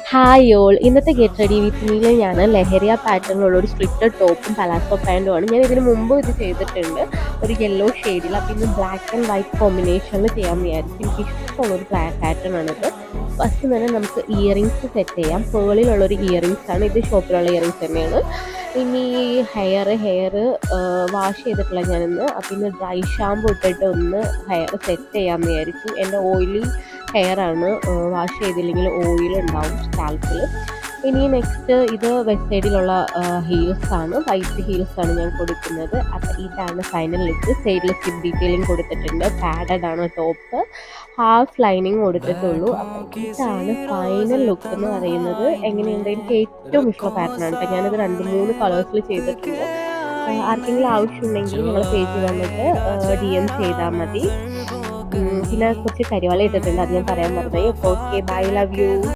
Hi all, ഇന്നത്തെ get ready with മീയിൽ ഞാൻ ലഹരിയ പാറ്റേണിലുള്ള ഒരു സ്ലിറ്റഡ് ടോപ്പും പലാസോ പാൻറ്റുമാണ്. ഞാൻ ഇതിന് മുമ്പ് ഇത് ചെയ്തിട്ടുണ്ട് ഒരു യെല്ലോ ഷെയ്ഡിൽ. അപ്പോൾ ഇന്ന് ബ്ലാക്ക് ആൻഡ് വൈറ്റ് കോമ്പിനേഷനിൽ ചെയ്യാൻ വിചാരിച്ചു. എനിക്ക് ഇഷ്ടമുള്ളൊരു പാറ്റേൺ ആണിത്. ഫസ്റ്റ് തന്നെ നമുക്ക് ഇയറിങ്സ് സെറ്റ് ചെയ്യാം. പേളിലുള്ളൊരു ഇയറിങ്സ് ആണ് ഇത്, ഷോപ്പിലുള്ള ഇയറിങ്സ് തന്നെയാണ്. ഇനി ഹെയർ വാഷ് ചെയ്തിട്ടില്ല ഞാനിന്ന്. അപ്പോൾ ഇന്ന് ഡ്രൈ ഷാമ്പു ഇട്ടിട്ട് ഒന്ന് ഹെയർ സെറ്റ് ചെയ്യാമെന്ന് വിചാരിച്ചു. എൻ്റെ ഓയിലി ഹെയർ ആണ്, വാഷ് ചെയ്തില്ലെങ്കിൽ ഓയിൽ ഉണ്ടാവും സ്കാൽപ്പിൽ. ഇനി നെക്സ്റ്റ് ഇത് വെസ്റ്റ് സൈഡിലുള്ള ഹീൽസ് ആണ്, വൈറ്റ് ഹീൽസ് ആണ് ഞാൻ കൊടുക്കുന്നത്. അപ്പോൾ ഇതാണ് ഫൈനൽ ലുക്ക്. സൈഡിൽ സ്ലിപ്പ് ഡീറ്റെയിലിംഗ് കൊടുത്തിട്ടുണ്ട്. പാഡഡ് ആണ് ടോപ്പ്, ഹാഫ് ലൈനിങ് കൊടുത്തിട്ടുള്ളൂ. അപ്പോൾ ഇതാണ് ഫൈനൽ ലുക്ക് എന്ന് പറയുന്നത്. എങ്ങനെയുണ്ട്? എനിക്ക് ഏറ്റവും ഇഷ്ടമുള്ള പാറ്റേൺ ആണ് കേട്ടോ. ഞാനത് 2-3 കളേഴ്സിൽ ചെയ്തിട്ടുണ്ട്. ആർക്കെങ്കിലും ആവശ്യമുണ്ടെങ്കിൽ ഞങ്ങൾ പേജ് വന്നിട്ട് DM ചെയ്താൽ മതി. പിന്നെ കുറച്ച് കരിവാള ഇട്ടിട്ടുണ്ട്, അത് ഞാൻ പറയാൻ മറന്നുപോയി. Okay, bye, love U.